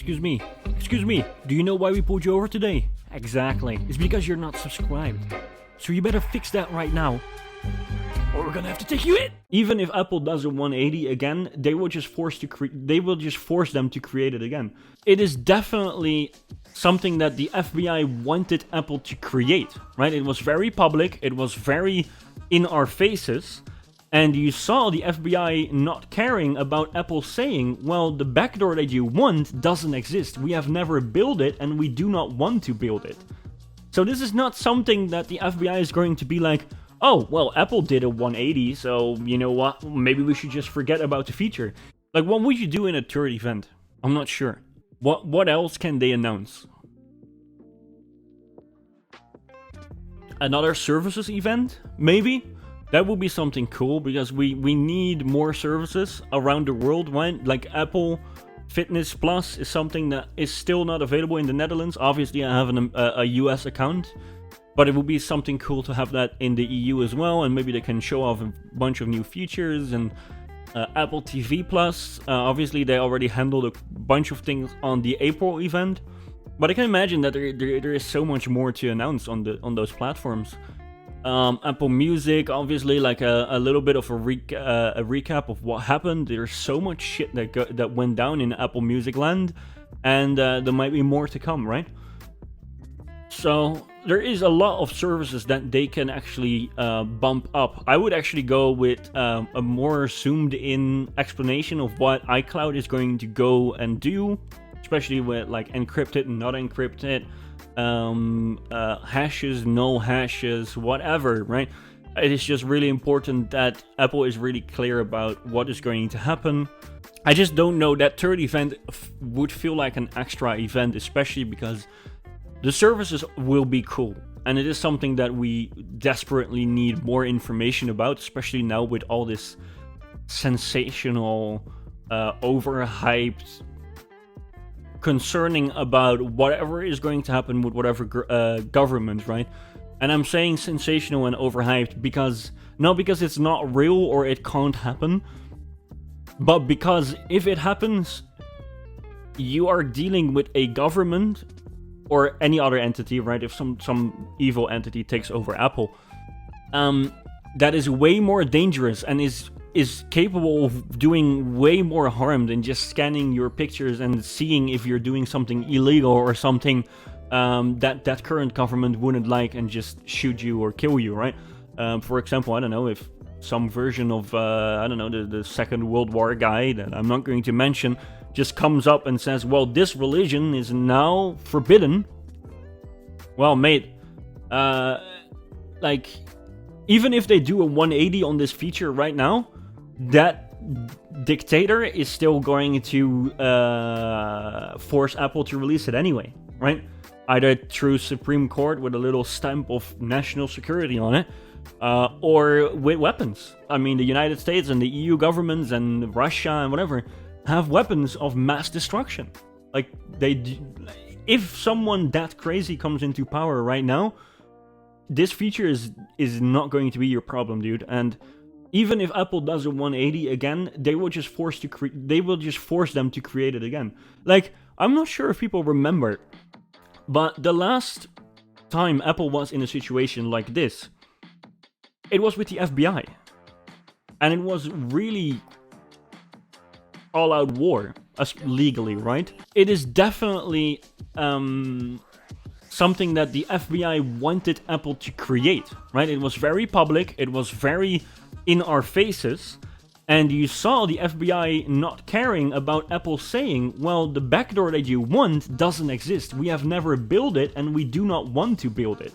Excuse me, do you know why we pulled you over today? Exactly, it's because you're not subscribed. So you better fix that right now, or we're gonna have to take you in. Even if Apple does a 180 again, they will just force them to create it again. It is definitely something that the FBI wanted Apple to create, right? It was very public, it was very in our faces, and you saw the FBI not caring about Apple saying, well, the backdoor that you want doesn't exist. We have never built it, and we do not want to build it. So this is not something that the FBI is going to be like, oh, well, Apple did a 180, so you know what, maybe we should just forget about the feature. Like, what would you do in a third event? I'm not sure. What else can they announce? Another services event? Maybe? That would be something cool, because we need more services around the world, right? Like Apple Fitness Plus is something that is still not available in the Netherlands. Obviously, I have a US account. But it would be something cool to have that in the EU as well, and maybe they can show off a bunch of new features. And Apple TV Plus, obviously they already handled a bunch of things on the April event, but I can imagine that there is so much more to announce on those platforms. Apple Music, obviously, like a little bit of a recap of what happened. There's so much shit that went down in Apple Music land, and there might be more to come, right? So there is a lot of services that they can actually bump up. I would actually go with a more zoomed in explanation of what iCloud is going to go and do, especially with like encrypted and not encrypted, hashes, no hashes, whatever, right? It is just really important that Apple is really clear about what is going to happen. I just don't know, that third event would feel like an extra event, especially because the services will be cool, and it is something that we desperately need more information about, especially now with all this sensational, overhyped, concerning about whatever is going to happen with whatever government, right? And I'm saying sensational and overhyped because, not because it's not real or it can't happen, but because if it happens, you are dealing with a government or any other entity, right? If some evil entity takes over Apple, that is way more dangerous and is capable of doing way more harm than just scanning your pictures and seeing if you're doing something illegal or something that current government wouldn't like and just shoot you or kill you, right? For example, I don't know, if some version of, I don't know, the Second World War guy that I'm not going to mention just comes up and says, well, this religion is now forbidden. Well, mate, like, even if they do a 180 on this feature right now, that dictator is still going to force Apple to release it anyway, right? Either through Supreme Court with a little stamp of national security on it, or with weapons. I mean, the United States and the EU governments and Russia and whatever have weapons of mass destruction. Like, if someone that crazy comes into power right now, this feature is not going to be your problem, dude. And even if Apple does a 180 again, they will just force them to create it again. Like, I'm not sure if people remember, but the last time Apple was in a situation like this, it was with the FBI. And it was really all-out war, legally, right? It is definitely something that the FBI wanted Apple to create, right? It was very public, it was very in our faces, and you saw the FBI not caring about Apple saying, well, the backdoor that you want doesn't exist. We have never built it, and we do not want to build it.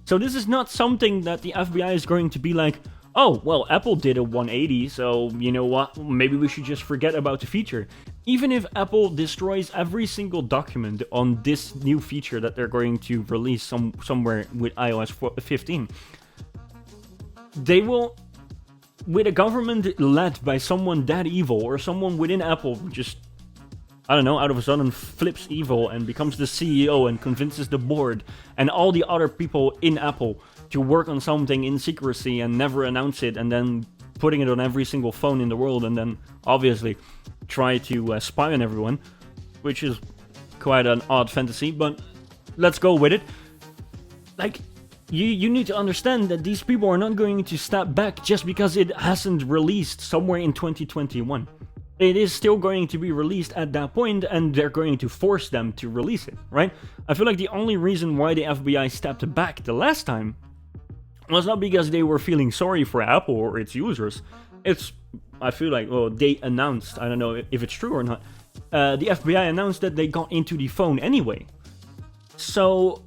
So this is not something that the FBI is going to be like, oh, well, Apple did a 180, so you know what, maybe we should just forget about the feature. Even if Apple destroys every single document on this new feature that they're going to release somewhere with iOS 15, they will, with a government led by someone that evil, or someone within Apple just, I don't know, out of a sudden flips evil and becomes the CEO and convinces the board and all the other people in Apple to work on something in secrecy and never announce it, and then putting it on every single phone in the world, and then obviously try to spy on everyone. which is quite an odd fantasy, but let's go with it. Like, you need to understand that these people are not going to step back just because it hasn't released somewhere in 2021. It is still going to be released at that point, and they're going to force them to release it, right? I feel like the only reason why the FBI stepped back the last time was not because they were feeling sorry for Apple or its users. I feel like, well, they announced, I don't know if it's true or not, the FBI announced that they got into the phone anyway. So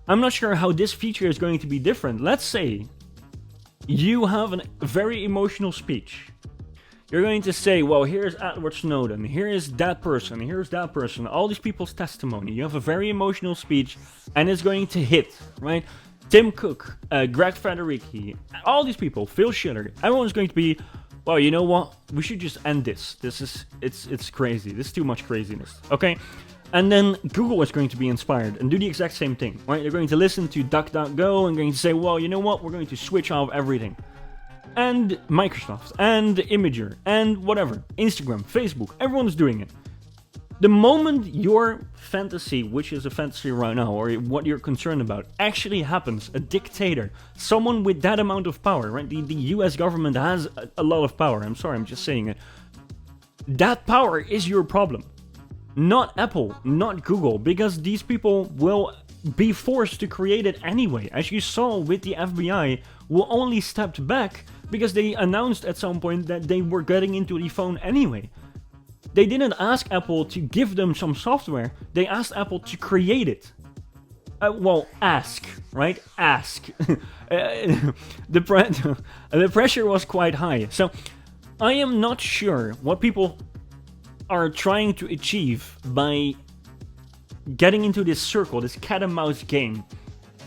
I'm not sure how this feature is going to be different. Let's say you have a very emotional speech. You're going to say, well, here's Edward Snowden, here is that person, here's that person, all these people's testimony. You have a very emotional speech, and it's going to hit, right? Tim Cook, Greg Federici, all these people, Phil Schiller, everyone's going to be, well, you know what? We should just end this. It's crazy. This is too much craziness, okay? And then Google is going to be inspired and do the exact same thing, right? They're going to listen to DuckDuckGo and going to say, well, you know what? We're going to switch off everything. And Microsoft, and Imager, and whatever, Instagram, Facebook, everyone's doing it. The moment your fantasy, which is a fantasy right now, or what you're concerned about, actually happens, a dictator, someone with that amount of power, right? The US government has a lot of power, I'm sorry, I'm just saying it. That power is your problem. Not Apple, not Google, because these people will be forced to create it anyway. As you saw with the FBI, who only stepped back because they announced at some point that they were getting into the phone anyway. They didn't ask Apple to give them some software, they asked Apple to create it. Well, ask, right? Ask. The pressure was quite high. So, I am not sure what people are trying to achieve by getting into this circle, this cat and mouse game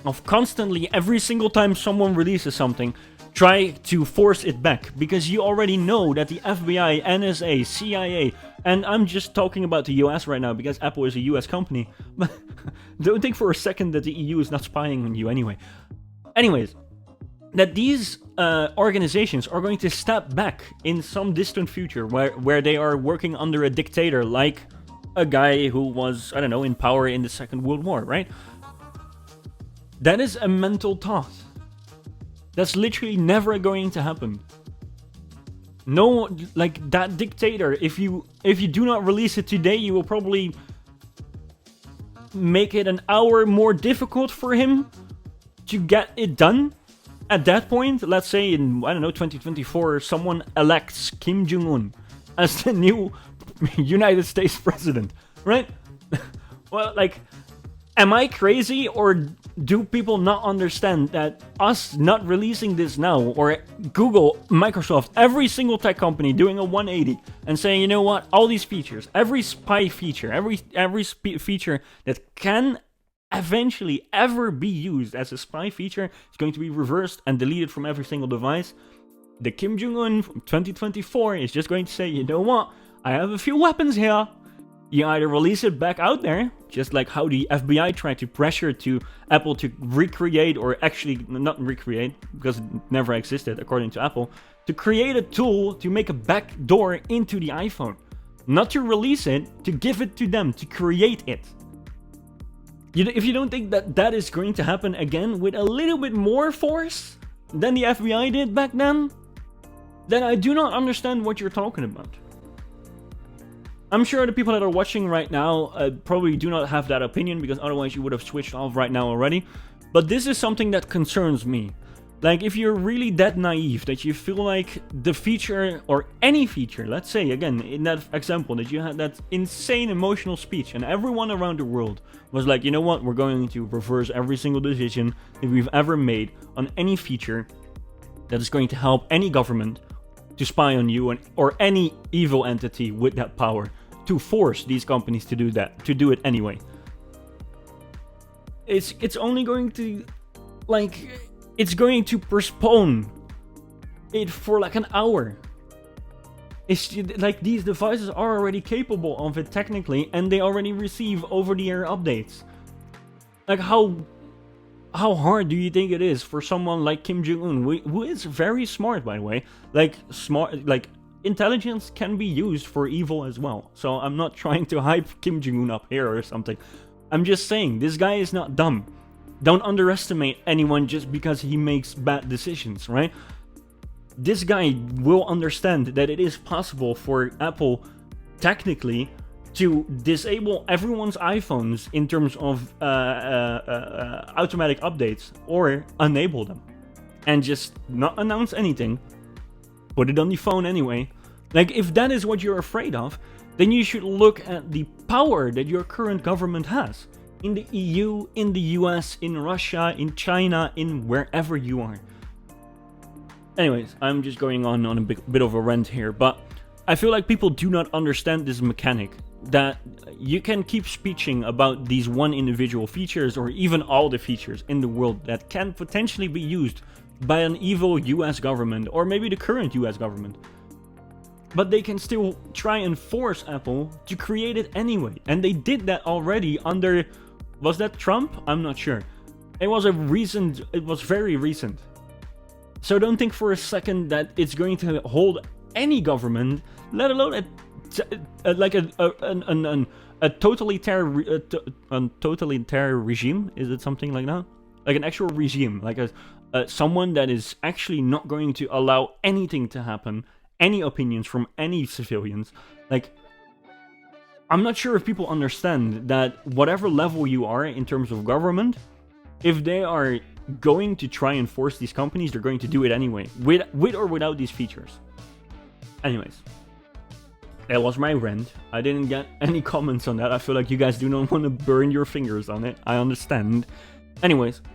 of constantly, every single time someone releases something, try to force it back, because you already know that the FBI, NSA, CIA, and I'm just talking about the US right now because Apple is a US company, but don't think for a second that the EU is not spying on you anyway. Anyways, that these organizations are going to step back in some distant future where they are working under a dictator, like a guy who was, I don't know, in power in the Second World War, right? That is a mental thought. That's literally never going to happen. No, like that dictator, if you do not release it today, you will probably make it an hour more difficult for him to get it done. At that point, let's say in, I don't know, 2024, someone elects Kim Jong-un as the new United States president, right? Well, like, am I crazy, or do people not understand that us not releasing this now, or Google, Microsoft, every single tech company doing a 180 and saying, you know what, all these features, every spy feature, every feature that can eventually ever be used as a spy feature is going to be reversed and deleted from every single device. The Kim Jong-un from 2024 is just going to say, you know what, I have a few weapons here. You either release it back out there, just like how the FBI tried to pressure to Apple to recreate, or actually not recreate, because it never existed according to Apple, to create a tool to make a back door into the iPhone. Not to release it, to give it to them, to create it. If you don't think that that is going to happen again with a little bit more force than the FBI did back then I do not understand what you're talking about. I'm sure the people that are watching right now probably do not have that opinion, because otherwise you would have switched off right now already. But this is something that concerns me. Like, if you're really that naive that you feel like the feature, or any feature, let's say again in that example that you had that insane emotional speech and everyone around the world was like, you know what, we're going to reverse every single decision that we've ever made on any feature that is going to help any government to spy on you, or any evil entity with that power to force these companies to do that, to do it anyway. It's only going to, like, it's going to postpone it for like an hour. It's like, these devices are already capable of it technically, and they already receive over-the-air updates. Like, how hard do you think it is for someone like Kim Jong-un, who is very smart, by the way? Like, smart, like, intelligence can be used for evil as well. So I'm not trying to hype Kim Jong-un up here or something. I'm just saying, this guy is not dumb. Don't underestimate anyone just because he makes bad decisions, right? This guy will understand that it is possible for Apple, technically, to disable everyone's iPhones in terms of automatic updates, or enable them. And just not announce anything. Put it on the phone anyway. Like, if that is what you're afraid of, then you should look at the power that your current government has. In the EU, in the US, in Russia, in China, in wherever you are. Anyways, I'm just going on a bit of a rant here, but I feel like people do not understand this mechanic. That you can keep speeching about these one individual features, or even all the features in the world that can potentially be used by an evil US government, or maybe the current US government. But they can still try and force Apple to create it anyway. And they did that already under... Was that Trump? I'm not sure. It was very recent. So don't think for a second that it's going to hold any government, let alone a totalitarian regime. Is it something like that? Like an actual regime, like someone that is actually not going to allow anything to happen, any opinions from any civilians. Like, I'm not sure if people understand that whatever level you are in terms of government, if they are going to try and force these companies, they're going to do it anyway, with or without these features. Anyways, that was my rant. I didn't get any comments on that. I feel like you guys do not want to burn your fingers on it. I understand. Anyways,